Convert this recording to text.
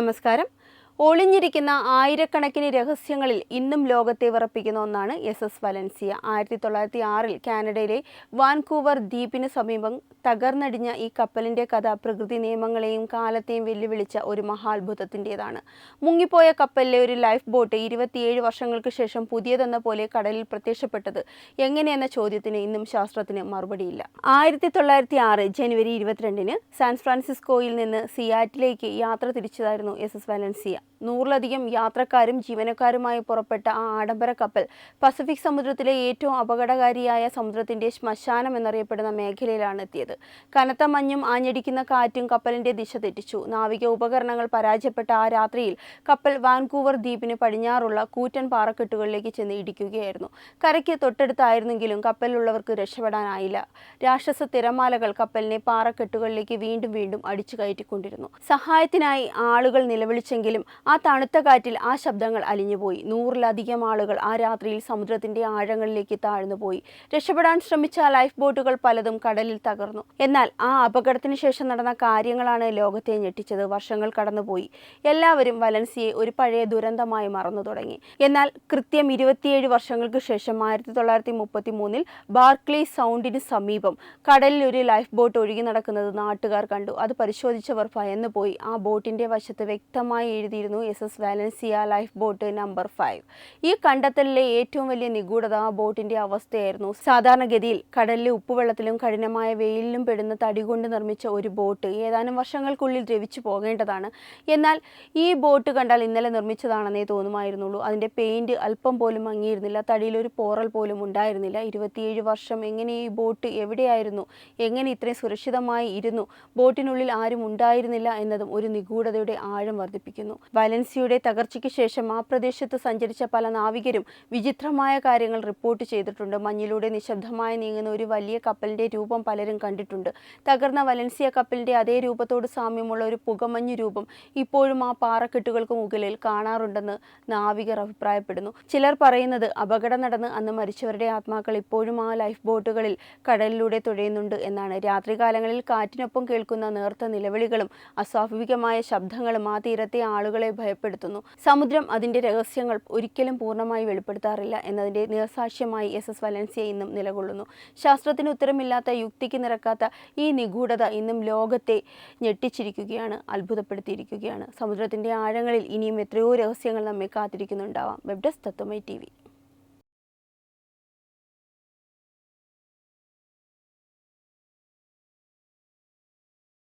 നമസ്കാരം. ഒളിഞ്ഞിരിക്കുന്ന ആയിരക്കണക്കിന് രഹസ്യങ്ങളിൽ ഇന്നും ലോകത്തെ വിറപ്പിക്കുന്ന ഒന്നാണ് SS വലൻസിയ. 1906 കാനഡയിലെ വാൻകൂവർ ദ്വീപിന് സമീപം തകർന്നടിഞ്ഞ ഈ കപ്പലിന്റെ കഥ പ്രകൃതി നിയമങ്ങളെയും കാലത്തെയും വെല്ലുവിളിച്ച ഒരു മഹാത്ഭുതത്തിൻ്റെതാണ്. മുങ്ങിപ്പോയ കപ്പലിലെ ഒരു ലൈഫ് ബോട്ട് 27 വർഷങ്ങൾക്ക് ശേഷം പുതിയതെന്ന പോലെ കടലിൽ പ്രത്യക്ഷപ്പെട്ടത് എങ്ങനെയെന്ന ചോദ്യത്തിന് ഇന്നും ശാസ്ത്രത്തിന് മറുപടിയില്ല. 1906 ജനുവരി 22-ന് സാൻ ഫ്രാൻസിസ്കോയിൽ നിന്ന് സിയാറ്റിലേക്ക് യാത്ര തിരിച്ചതായിരുന്നു SS വലൻസിയ. 100-ലധികം യാത്രക്കാരും ജീവനക്കാരുമായി പുറപ്പെട്ട ആ ആഡംബര കപ്പൽ പസഫിക് സമുദ്രത്തിലെ ഏറ്റവും അപകടകാരിയായ സമുദ്രത്തിന്റെ ശ്മശാനം എന്നറിയപ്പെടുന്ന മേഖലയിലാണ് എത്തിയത്. കനത്ത മഞ്ഞും ആഞ്ഞടിക്കുന്ന കാറ്റും കപ്പലിന്റെ ദിശ തെറ്റിച്ചു. നാവിക ഉപകരണങ്ങൾ പരാജയപ്പെട്ട ആ രാത്രിയിൽ കപ്പൽ വാൻകൂവർ ദ്വീപിന് പടിഞ്ഞാറുള്ള കൂറ്റൻ പാറക്കെട്ടുകളിലേക്ക് ചെന്ന് ഇടിക്കുകയായിരുന്നു. കരയ്ക്ക് തൊട്ടടുത്തായിരുന്നെങ്കിലും കപ്പലിലുള്ളവർക്ക് രക്ഷപ്പെടാനായില്ല. രാക്ഷസ തിരമാലകൾ കപ്പലിനെ പാറക്കെട്ടുകളിലേക്ക് വീണ്ടും വീണ്ടും അടിച്ചു കയറ്റിക്കൊണ്ടിരുന്നു. സഹായത്തിനായി ആളുകൾ നിലവിളിച്ചെങ്കിലും ആ തണുത്ത കാറ്റിൽ ആ ശബ്ദങ്ങൾ അലിഞ്ഞുപോയി. 100-ലധികം ആളുകൾ ആ രാത്രിയിൽ സമുദ്രത്തിന്റെ ആഴങ്ങളിലേക്ക് താഴ്ന്നുപോയി. രക്ഷപ്പെടാൻ ശ്രമിച്ച ലൈഫ് ബോട്ടുകൾ പലതും കടലിൽ തകർന്നു. എന്നാൽ ആ അപകടത്തിന് ശേഷം നടന്ന കാര്യങ്ങളാണ് ലോകത്തെ ഞെട്ടിച്ചത്. വർഷങ്ങൾ കടന്നുപോയി. എല്ലാവരും വലൻസിയയെ ഒരു പഴയ ദുരന്തമായി മറന്നു തുടങ്ങി. എന്നാൽ കൃത്യം 27 വർഷങ്ങൾക്ക് ശേഷം 1933-ൽ ബാർക്ലി സൗണ്ടിന് സമീപം കടലിൽ ഒരു ലൈഫ് ബോട്ട് ഒഴുകി നടക്കുന്നത് നാട്ടുകാർ കണ്ടു. അത് പരിശോധിച്ചവർ ഭയന്നുപോയി. ആ ബോട്ടിന്റെ വശത്ത് വ്യക്തമായി എഴുതിയിരുന്നു SS Valencia life boat number 5. ഈ കണ്ടെത്തലിലെ ഏറ്റവും വലിയ നിഗൂഢത ആ ബോട്ടിന്റെ അവസ്ഥയായിരുന്നു. സാധാരണഗതിയിൽ കടലിലെ ഉപ്പുവെള്ളത്തിലും കഠിനമായ വെയിലിലും പെടുന്ന തടി കൊണ്ട് നിർമ്മിച്ച ഒരു ബോട്ട് ഏതാനും വർഷങ്ങൾക്കുള്ളിൽ ദ്രവിച്ചു പോകേണ്ടതാണ്. എന്നാൽ ഈ ബോട്ട് കണ്ടാൽ ഇന്നലെ നിർമ്മിച്ചതാണെന്നേ തോന്നുമായിരുന്നുള്ളൂ. അതിന്റെ പെയിന്റ് അല്പം പോലും മങ്ങിയിരുന്നില്ല. തടിയിൽ ഒരു പോറൽ പോലും ഉണ്ടായിരുന്നില്ല. 27 വർഷം എങ്ങനെ ഈ ബോട്ട് എവിടെയായിരുന്നു? എങ്ങനെ ഇത്രയും സുരക്ഷിതമായി ഇരുന്നു? ബോട്ടിനുള്ളിൽ ആരും ഉണ്ടായിരുന്നില്ല എന്നതും ഒരു നിഗൂഢതയുടെ ആഴം വർദ്ധിപ്പിക്കുന്നു. വലൻസിയയുടെ തകർച്ചയ്ക്ക് ശേഷം ആ പ്രദേശത്ത് സഞ്ചരിച്ച പല നാവികരും വിചിത്രമായ കാര്യങ്ങൾ റിപ്പോർട്ട് ചെയ്തിട്ടുണ്ട്. മഞ്ഞിലൂടെ നിശബ്ദമായി നീങ്ങുന്ന ഒരു വലിയ കപ്പലിന്റെ രൂപം പലരും കണ്ടിട്ടുണ്ട്. തകർന്ന വലൻസിയ കപ്പലിന്റെ അതേ രൂപത്തോട് സാമ്യമുള്ള ഒരു പുകമഞ്ഞു രൂപം ഇപ്പോഴും ആ പാറക്കെട്ടുകൾക്ക് മുകളിൽ കാണാറുണ്ടെന്ന് നാവികർ അഭിപ്രായപ്പെടുന്നു. ചിലർ പറയുന്നത് അപകടം നടന്ന് അന്ന് മരിച്ചവരുടെ ആത്മാക്കൾ ഇപ്പോഴും ആ ലൈഫ് ബോട്ടുകളിൽ കടലിലൂടെ തുഴയുന്നുണ്ട് എന്നാണ്. രാത്രികാലങ്ങളിൽ കാറ്റിനൊപ്പം കേൾക്കുന്ന നേർത്ത നിലവിളികളും അസ്വാഭാവികമായ ശബ്ദങ്ങളും ആ തീരത്തെ ആളുകളെ ഭയപ്പെടുത്തുന്നു. സമുദ്രം അതിന്റെ രഹസ്യങ്ങൾ ഒരിക്കലും പൂർണ്ണമായി വെളിപ്പെടുത്താറില്ല എന്നതിന്റെ നേർസാക്ഷ്യമായി SS വലൻസിയ ഇന്നും നിലകൊള്ളുന്നു. ശാസ്ത്രത്തിന് ഉത്തരമില്ലാത്ത, യുക്തിക്ക് നിരക്കാത്ത ഈ നിഗൂഢത ഇന്നും ലോകത്തെ ഞെട്ടിച്ചിരിക്കുകയാണ്, അത്ഭുതപ്പെടുത്തിയിരിക്കുകയാണ്. സമുദ്രത്തിന്റെ ആഴങ്ങളിൽ ഇനിയും എത്രയോ രഹസ്യങ്ങൾ നമ്മെ കാത്തിരിക്കുന്നുണ്ടാവാം. വെബ് ഡെസ്ക് തത്വമൈ TV.